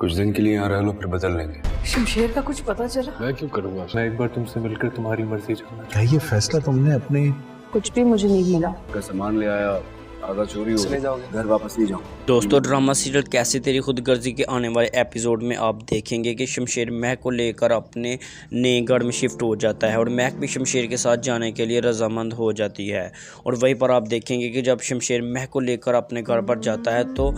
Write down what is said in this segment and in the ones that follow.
कुछ दिन के लिए यहाँ रह लो, फिर बदल लेंगे। शमशेर का कुछ पता चला? मैं क्यों करूँगा? मैं एक बार तुमसे मिलकर तुम्हारी मर्जी जानना। क्या ये फैसला तुमने अपने कुछ भी मुझे नहीं मिला। का सामान ले आया, आधा चोरी हो गया, घर वापस नहीं जाऊँ। दोस्तों, ड्रामा सीरियल कैसी तेरी खुदगर्जी के आने वाले एपिसोड में आप देखेंगे कि शमशेर महक को लेकर अपने नए घर में शिफ्ट हो जाता है और महक भी शमशेर के साथ जाने के लिए रजामंद हो जाती है। और वहीं पर आप देखेंगे कि जब शमशेर महक को लेकर अपने घर पर जाता है तो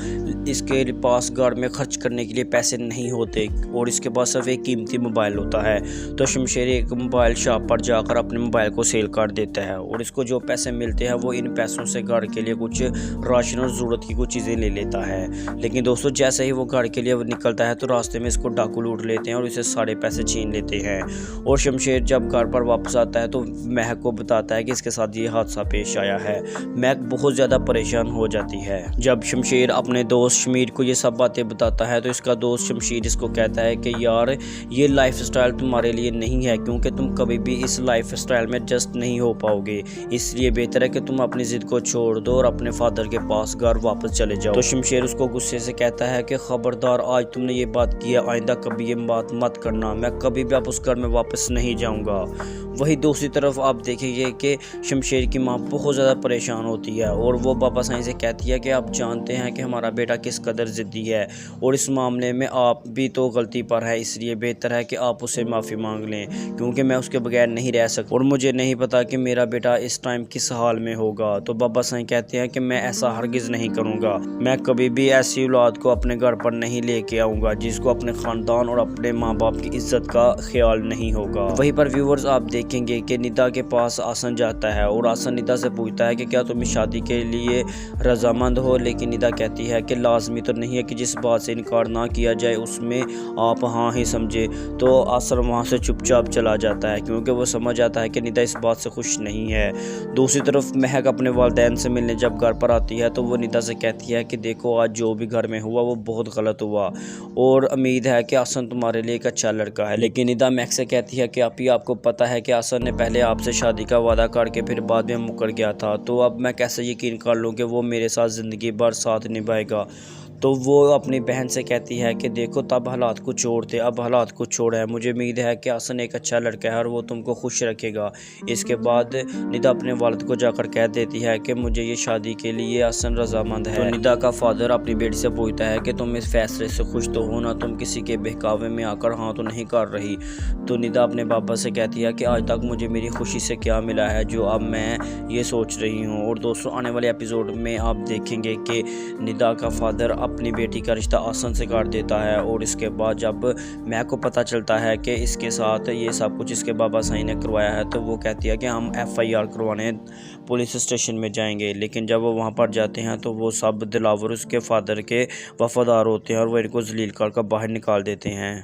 इसके पास घर में खर्च करने के लिए पैसे नहीं होते और इसके पास सिर्फ एक कीमती मोबाइल होता है। तो शमशेर एक मोबाइल शॉप पर जाकर अपने मोबाइल को सेल कर देता है और इसको जो पैसे मिलते हैं वो इन पैसों से घर के लिए कुछ राशन और ज़रूरत की कुछ चीज़ें ले लेता है। लेकिन दोस्तों, जैसे ही वो घर के लिए निकलता है तो रास्ते में इसको डाकू लूट लेते हैं और इसे सारे पैसे छीन लेते हैं। और शमशेर जब घर पर वापस आता है तो महक को बताता है कि इसके साथ ये हादसा पेश आया है। महक बहुत ज़्यादा परेशान हो जाती है। जब शमशेर अपने दोस्त शमीर को ये सब बातें बताता है तो इसका दोस्त शमशेर इसको कहता है कि यार, ये लाइफस्टाइल तुम्हारे लिए नहीं है, क्योंकि तुम कभी भी इस लाइफस्टाइल में एडजस्ट नहीं हो पाओगे। इसलिए बेहतर है कि तुम अपनी ज़िद को छोड़ दो और अपने फादर के पास घर वापस चले जाओ। तो शमशेर उसको गुस्से से कहता है कि खबरदार, आज तुमने ये बात की है, आइंदा कभी ये बात मत करना। मैं कभी भी आप उस घर में वापस नहीं जाऊंगा। वही दूसरी तरफ आप देखेंगे कि शमशेर की माँ बहुत ज़्यादा परेशान होती है और वो बाबा साईं से कहती है कि आप जानते हैं कि हमारा बेटा किस कदर ज़िद्दी है और इस मामले में आप भी तो गलती पर है, इसलिए बेहतर है कि आप उससे माफ़ी मांग लें, क्योंकि मैं उसके बगैर नहीं रह सकता और मुझे नहीं पता कि मेरा बेटा इस टाइम किस हाल में होगा। तो बाबा साईं कहते हैं कि मैं ऐसा हरगिज़ नहीं करूँगा। मैं कभी भी ऐसी औलाद को अपने घर पर नहीं लेके आऊँगा जिसको अपने ख़ानदान और अपने माँ बाप की इज्जत का ख्याल नहीं होगा। वहीं पर व्यूवर्स आप देखेंगे कि निदा के पास आसन जाता है और आसन निदा से पूछता है कि क्या तुम इस शादी के लिए रजामंद हो। लेकिन निदा कहती है कि लाजमी तो नहीं है कि जिस बात से इनकार ना किया जाए उसमें आप हाँ ही समझे। तो आसन वहाँ से चुपचाप चला जाता है क्योंकि वो समझ आता है कि निदा इस बात से खुश नहीं है। दूसरी तरफ महक अपने वालिदैन से मिलने जब घर पर आती है तो वो निदा से कहती है कि देखो, आज जो भी घर में हुआ वो बहुत गलत हुआ और उम्मीद है कि आसन तुम्हारे लिए एक अच्छा लड़का है। लेकिन निदा महक से कहती है कि आपको पता है कि आसन ने पहले आपसे शादी का वादा करके फिर बाद में मुकर गया था, तो अब मैं कैसे यकीन कर लूँ कि वो मेरे साथ ज़िंदगी भर साथ निभाएगा। तो वो अपनी बहन से कहती है कि देखो, तब हालात कुछ और थे, अब हालात कुछ और है। मुझे उम्मीद है कि आसन एक अच्छा लड़का है और वो तुमको खुश रखेगा। इसके बाद निदा अपने वालिद को जाकर कह देती है कि मुझे ये शादी के लिए आसन रजामंद है। तो निदा का फादर अपनी बेटी से पूछता है कि तुम इस फैसले से खुश तो हो ना, तुम किसी के बहकावे में आकर हाँ तो नहीं कर रही। तो निदा अपने बाबा से कहती है कि आज तक मुझे मेरी खुशी से क्या मिला है जो अब मैं ये सोच रही हूँ। और दोस्तों, आने वाले एपिसोड में आप देखेंगे कि निदा का फादर अपनी बेटी का रिश्ता आसन से काट देता है और इसके बाद जब महक को पता चलता है कि इसके साथ ये सब कुछ इसके बाबा साईं ने करवाया है तो वो कहती है कि हम FIR करवाने पुलिस स्टेशन में जाएंगे। लेकिन जब वो वहाँ पर जाते हैं तो वो सब दिलावर उसके फादर के वफादार होते हैं और वो इनको जलील कर बाहर निकाल देते हैं।